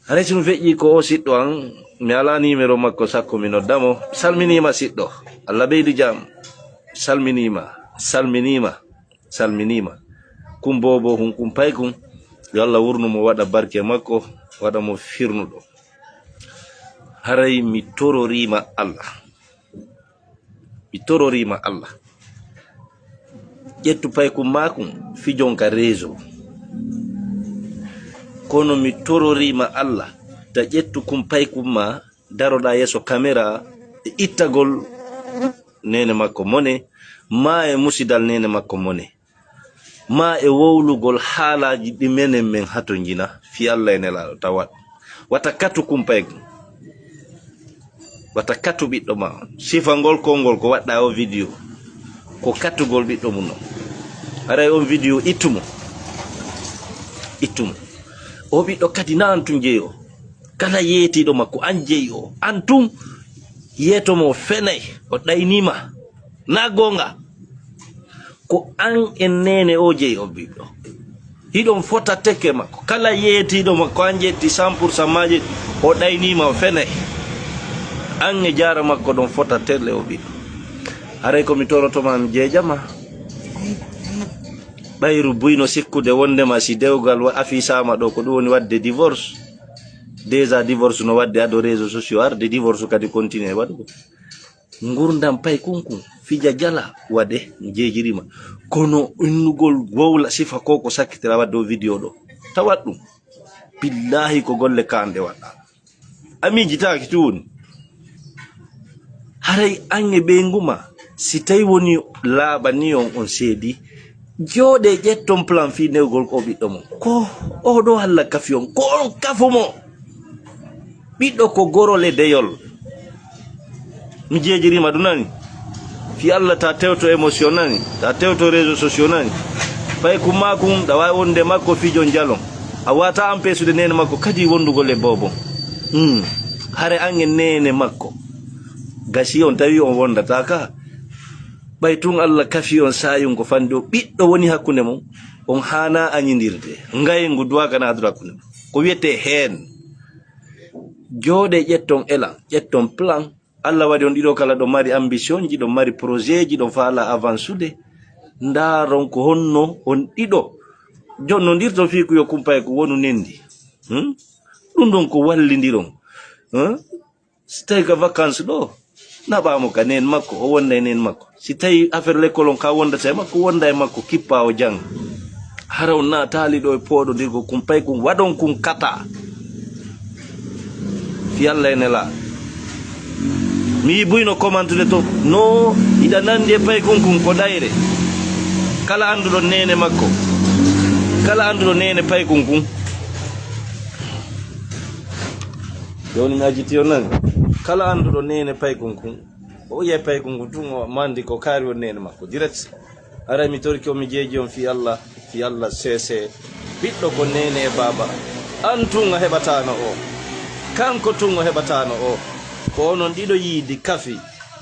Haray sinu feƴƴi ko o siɗɗo an mi ala numéro makko sakko mi noddamo salminima siɗɗo Allah ɓeydu jam salminima kum bobo hun kum paykum yo Allah wurnumo waɗa barke makko waɗa mo firnuɗo haray mi tororima Allah ƴettu paykum makum fijonka réseau kono mi tororima Allah ta ƴettu kum paykum ma daroɗa yeso caméra e ittagol nene makko mone ma e musidal nene makko mone ma e wowlugol haalaji ɗi menen men hato jina fi Allah e nelaɗo tawat wata katu kum paykum wata katu ɓiɗɗo ma sifangol kongol ko waɗɗa o vidéo ko katugol ɓiɗɗo mum non haray on vidéo ittumo o ɓiɗɗo kadi na antum jeeyo kala yeetiɗo makko an jeeyi o antum yeetomo fenay o ɗaynima na gonga ko an en nene o jeeyi o ɓiɗɗo hiɗon fota tekke makko kala yeetiɗo makko an jetti 100% maji o ɗaynima o fenay an e jara makko ɗon fota telle o ɓiɗɗo haray komi torotoma mi jeejama ɓayru buyno sikkude wondema si dewgal afisama ɗo ko ɗum woni wadde divorce déjà divorce no wadde ado réseaux sociaux arde divorce kadi continue waɗugo gurdam pay kunkum fija jala waɗe jeejirima kono innugol wowla sifa ko sakkitira wadde o vidéo ɗo tawat ɗum billahi ko golle kande waɗa amiji taki tuwoni haray an e ɓe nguma si tawi woni laaɓa ni on seedi jooɗe ƴetton plan fi newgol ko ɓiɗɗo mon ko oɗo halla kafi on ko on kafumo ɓiɗɗo ko gorole deyol mi jeejirima ɗum nani fi Allah ta tewto émotion nani ta tewto réseaux sociaux nani pay kum makum ɗa wawi wonde makko fijon jalon a wata empêchude nene makko kadi wondugol e bobon hare an e nene makko gasi on tawi on wondata ka ɓay tun Allah kafi on sayungo fande o ɓiɗɗo woni hakkunde mum on hana añidirde ngayngu duwakana adura hakkunde mum ko wiyete heen jooɗe ƴetton elan ƴetton plan Allah waɗi on ɗiɗo kala ɗon mari ambition ji ɗon mari projet ji ɗon faala avancude ndaron ko honno on ɗiɗo jonnodirton fi ko yo kumpay ko wonu nendi ɗum ɗon ko wallidiron si tawi ka vacance ɗo naɓamo ka nen makko o wonda e nen makko si tawi affaire l'école on ka wondata e makko wonda e makko kippa o jang hara on na taali ɗo e pooɗodirgo kum pay kum waɗon kum kata fi Allah e nela mi buyno commentude to no iɗa nandi e pay kum ko ɗayre kala anduɗo nene makko kala anduɗo nene pay kum joni mi ajiti on nani kala anduɗo nene pay kum o yiye pay kum tun o mandi ko kaari on nene makko direct ara mi torki o mi jeeji on fi Allah sese ɓiɗɗo ko nene e baba an tun a heɓatano o kanko tun o heɓatano o ko onon ɗiɗo yiidi kafi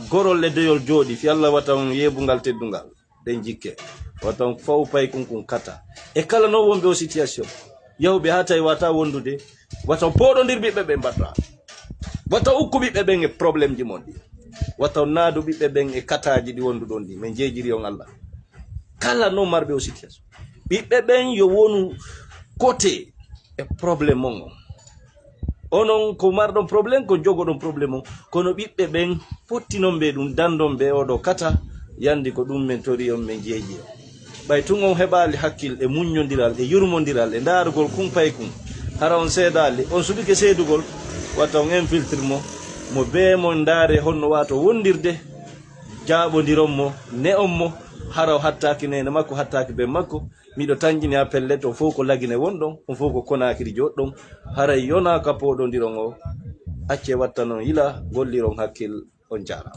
gorol e deyol jooɗi fi Allah wata on yeebungal teddungal ɗen jikke wata on faw pay kum kata e kala no wonɓe o situation yawɓe ha tawi wata wondude wata on pooɗodir ɓiɓɓe ɓe mbaɗɗa wata ukku ɓiɓɓe ɓen e probléme ji mon ɗi wata on naadu ɓiɓɓe ɓen e kataji ɗi wonduɗon ɗi min jeejiri on Allah kala no marɓe o situation ɓiɓɓe ɓen yo wonu côté e probléme mon on onon ko marɗon probléme ko jogoɗon probléme on kono ɓiɓɓe ɓen pottinon ɓe ɗum dandon ɓe oɗo kata yandi ko ɗum min tori on min jeeji on ɓay tun on heɓali hakkille e muññodiral e yurmodiral e ndaarugol kum pay kum hara on seedali on suɓike seedugol wata on infiltre mo be mo ndaare honno wato wondirde jaaɓodiron mo ne on mo hara o hattaki nene makko hattaki be makko miɗo tanjini ha pelle to fof ko lagine wonɗon on fof ko konakiri joɗɗon haray yona ka poɗodiron o acce watta noon yila golliron hakkil on jarama.